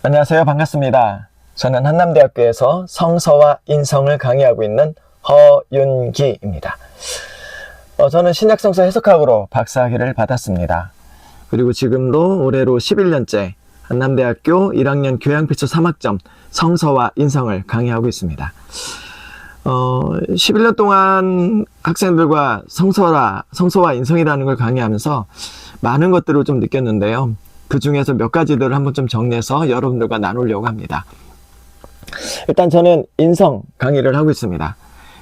안녕하세요. 반갑습니다. 저는 한남대학교에서 성서와 인성을 강의하고 있는 허윤기입니다. 저는 신약성서 해석학으로 박사학위를 받았습니다. 그리고 지금도 올해로 11년째 한남대학교 1학년 교양필수 3학점 성서와 인성을 강의하고 있습니다. 11년 동안 학생들과 성서와 인성이라는 걸 강의하면서 많은 것들을 좀 느꼈는데요. 그 중에서 몇 가지들을 한번 좀 정리해서 여러분들과 나누려고 합니다. 일단 저는 인성 강의를 하고 있습니다.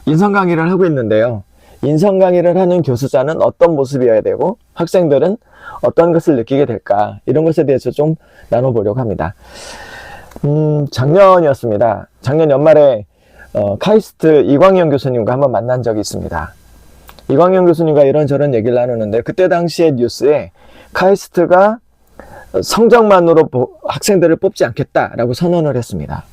인성 강의를 하고 있는데요. 인성 강의를 하는 교수자는 어떤 모습이어야 되고 학생들은 어떤 것을 느끼게 될까, 이런 것에 대해서 좀 나눠보려고 합니다. 작년이었습니다. 작년 연말에 카이스트 이광현 교수님과 한번 만난 적이 있습니다. 이광현 교수님과 이런저런 얘기를 나누는데, 그때 당시에 뉴스에 카이스트가 성적만으로 학생들을 뽑지 않겠다라고 선언을 했습니다.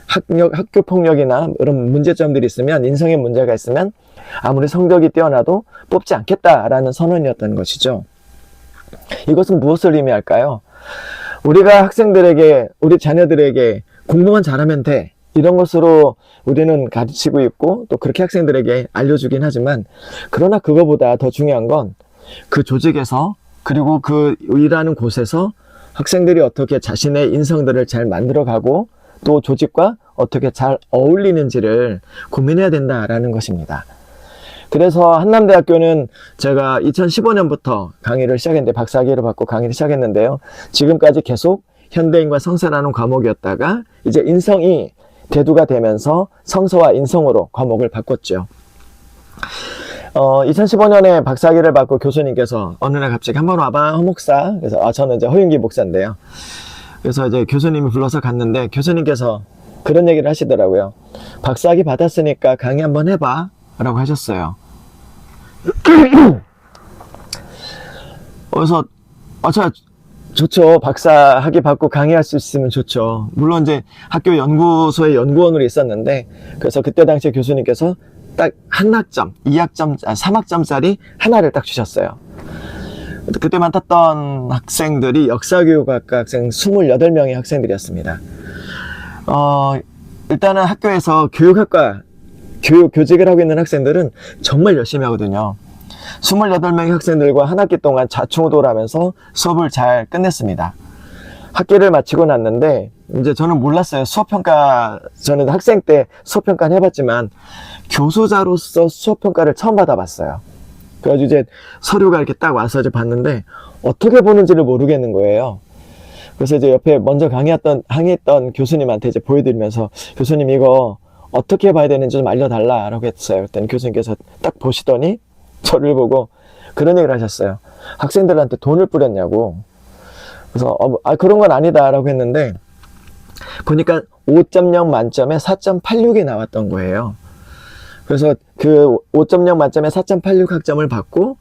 학교 폭력이나 이런 문제점들이 있으면, 인성에 문제가 있으면 아무리 성적이 뛰어나도 뽑지 않겠다라는 선언이었던 것이죠. 이것은 무엇을 의미할까요? 우리가 학생들에게, 우리 자녀들에게 공부만 잘하면 돼, 이런 것으로 우리는 가르치고 있고 또 그렇게 학생들에게 알려주긴 하지만, 그러나 그거보다 더 중요한 건 그 조직에서, 그리고 그 일하는 곳에서 학생들이 어떻게 자신의 인성들을 잘 만들어가고 또 조직과 어떻게 잘 어울리는지를 고민해야 된다라는 것입니다. 그래서 한남대학교는 제가 2015년부터 강의를 시작했는데, 박사학위를 받고 강의를 시작했는데요. 지금까지 계속 현대인과 성서라는 과목이었다가 이제 인성이 대두가 되면서 성서와 인성으로 과목을 바꿨죠. 2015년에 박사학위를 받고 교수님께서 어느 날 갑자기 한번 와봐, 허 목사. 그래서 저는 이제 허윤기 목사인데요. 그래서 이제 교수님이 불러서 갔는데, 교수님께서 그런 얘기를 하시더라고요. 박사학위 받았으니까 강의 한번 해봐 라고 하셨어요. 그래서 저 좋죠. 박사학위 받고 강의할 수 있으면 좋죠. 물론 이제 학교 연구소의 연구원으로 있었는데, 그래서 그때 당시에 교수님께서 딱 한 학점, 2학점, 3학점짜리 하나를 딱 주셨어요. 그때 맡았던 학생들이 역사교육학과 학생 28명의 학생들이었습니다. 일단은 학교에서 교육학과 교직을 하고 있는 학생들은 정말 열심히 하거든요. 28명의 학생들과 한 학기 동안 좌충우돌 하면서 수업을 잘 끝냈습니다. 학기를 마치고 났는데, 이제 저는 몰랐어요. 저는 학생 때 수업평가는 해봤지만 교수자로서 수업평가를 처음 받아봤어요. 그래가지고 이제 서류가 이렇게 딱 와서 이제 봤는데 어떻게 보는지를 모르겠는 거예요. 그래서 이제 옆에 먼저 강의했던 교수님한테 이제 보여드리면서, 교수님 이거 어떻게 봐야 되는지 좀 알려달라라고 했어요. 그랬더니 교수님께서 딱 보시더니 저를 보고 그런 얘기를 하셨어요. 학생들한테 돈을 뿌렸냐고. 그래서 그런 건 아니다라고 했는데, 보니까 5.0 만점에 4.86이 나왔던 거예요. 그래서 그 5.0 만점에 4.86 학점을 받고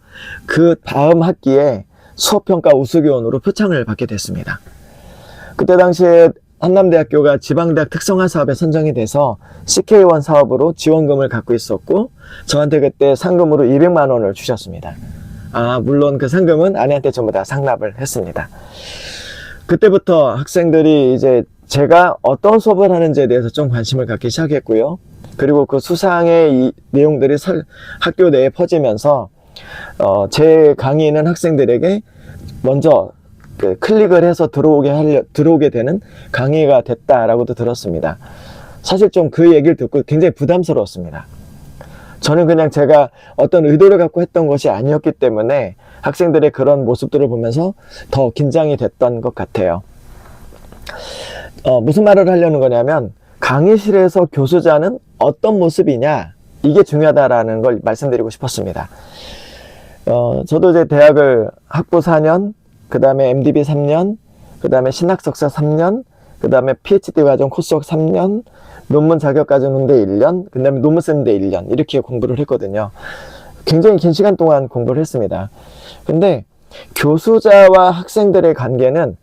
그 다음 학기에 수업평가 우수교원으로 표창을 받게 됐습니다. 그때 당시에 한남대학교가 지방대학 특성화 사업에 선정이 돼서 CK1 사업으로 지원금을 갖고 있었고, 저한테 그때 상금으로 200만 원을 주셨습니다. 물론 그 상금은 아내한테 전부 다 상납을 했습니다. 그때부터 학생들이 이제 제가 어떤 수업을 하는지에 대해서 좀 관심을 갖기 시작했고요. 그리고 그 수상의 이 내용들이 학교 내에 퍼지면서 제 강의는 학생들에게 먼저 클릭을 해서 들어오게 되는 강의가 됐다라고도 들었습니다. 사실 좀 그 얘기를 듣고 굉장히 부담스러웠습니다. 저는 그냥 제가 어떤 의도를 갖고 했던 것이 아니었기 때문에 학생들의 그런 모습들을 보면서 더 긴장이 됐던 것 같아요. 무슨 말을 하려는 거냐면, 강의실에서 교수자는 어떤 모습이냐, 이게 중요하다라는 걸 말씀드리고 싶었습니다. 저도 이제 대학을 학부 4년, 그 다음에 MDB 3년, 그 다음에 신학석사 3년, 그 다음에 PhD 과정 코스웍 3년, 논문 자격 과정인데 1년, 그 다음에 논문 쓰는데 1년, 이렇게 공부를 했거든요. 굉장히 긴 시간 동안 공부를 했습니다. 근데 교수자와 학생들의 관계는,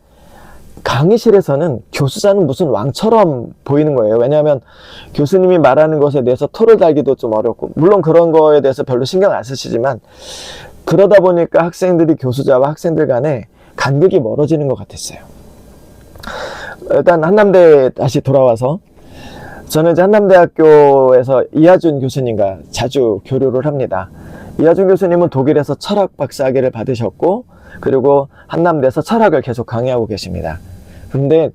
강의실에서는 교수자는 무슨 왕처럼 보이는 거예요. 왜냐하면 교수님이 말하는 것에 대해서 토를 달기도 좀 어렵고, 물론 그런 거에 대해서 별로 신경 안 쓰시지만, 그러다 보니까 학생들이 교수자와 학생들 간에 간극이 멀어지는 것 같았어요. 일단 한남대에 다시 돌아와서 저는 이제 한남대학교에서 이하준 교수님과 자주 교류를 합니다. 이하준 교수님은 독일에서 철학 박사학위를 받으셨고, 그리고 한남대에서 철학을 계속 강의하고 계십니다. 근데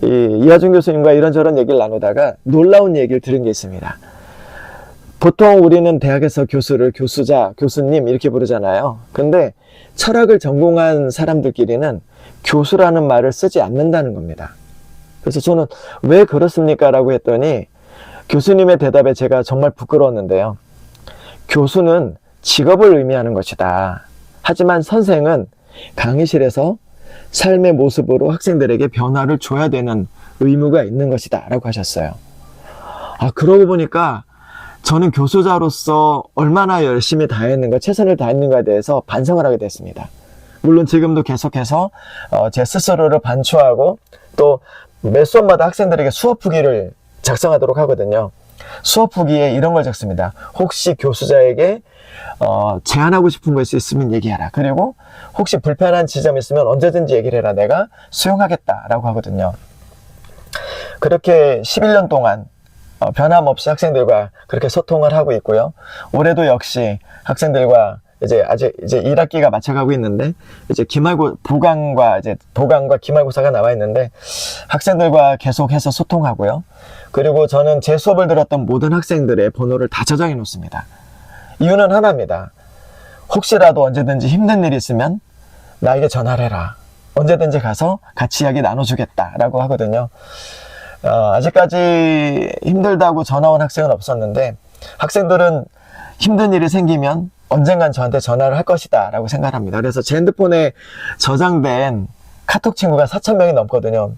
이하준 교수님과 이런저런 얘기를 나누다가 놀라운 얘기를 들은 게 있습니다. 보통 우리는 대학에서 교수를 교수자, 교수님 이렇게 부르잖아요. 근데 철학을 전공한 사람들끼리는 교수라는 말을 쓰지 않는다는 겁니다. 그래서 저는 왜 그렇습니까? 라고 했더니 교수님의 대답에 제가 정말 부끄러웠는데요. 교수는 직업을 의미하는 것이다. 하지만 선생은 강의실에서 삶의 모습으로 학생들에게 변화를 줘야 되는 의무가 있는 것이다. 라고 하셨어요. 그러고 보니까 저는 교수자로서 얼마나 열심히 다했는가, 최선을 다했는가에 대해서 반성을 하게 됐습니다. 물론 지금도 계속해서 제 스스로를 반추하고 또 매 수업마다 학생들에게 수업 후기를 작성하도록 하거든요. 수업 후기에 이런 걸 적습니다. 혹시 교수자에게 제안하고 싶은 것이 있으면 얘기하라. 그리고 혹시 불편한 지점이 있으면 언제든지 얘기를 해라. 내가 수용하겠다라고 하거든요. 그렇게 11년 동안 변함없이 학생들과 그렇게 소통을 하고 있고요. 올해도 역시 학생들과 이제 1학기가 맞춰가고 있는데, 이제 도강과 기말고사가 나와 있는데, 학생들과 계속해서 소통하고요. 그리고 저는 제 수업을 들었던 모든 학생들의 번호를 다 저장해 놓습니다. 이유는 하나입니다. 혹시라도 언제든지 힘든 일이 있으면 나에게 전화를 해라. 언제든지 가서 같이 이야기 나눠주겠다라고 하거든요. 아직까지 힘들다고 전화 온 학생은 없었는데, 학생들은 힘든 일이 생기면 언젠간 저한테 전화를 할 것이다 라고 생각합니다. 그래서 제 핸드폰에 저장된 카톡 친구가 4,000명이 넘거든요.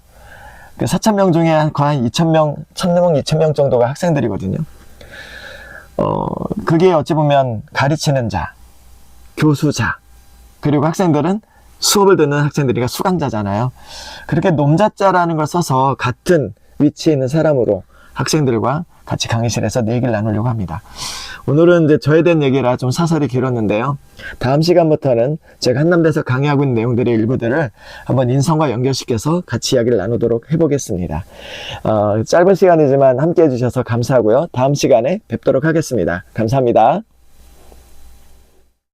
그 4,000명 중에 거의 한 2,000명, 1,000명, 2,000명 정도가 학생들이거든요. 그게 어찌 보면 가르치는 자, 교수자, 그리고 학생들은 수업을 듣는 학생들이니까 수강자잖아요. 그렇게 놈자자라는 걸 써서 같은 위치에 있는 사람으로 학생들과 같이 강의실에서 내 얘기를 나누려고 합니다. 오늘은 이제 저에 대한 얘기라 좀 사설이 길었는데요. 다음 시간부터는 제가 한남대에서 강의하고 있는 내용들의 일부들을 한번 인성과 연결시켜서 같이 이야기를 나누도록 해보겠습니다. 짧은 시간이지만 함께 해주셔서 감사하고요. 다음 시간에 뵙도록 하겠습니다. 감사합니다.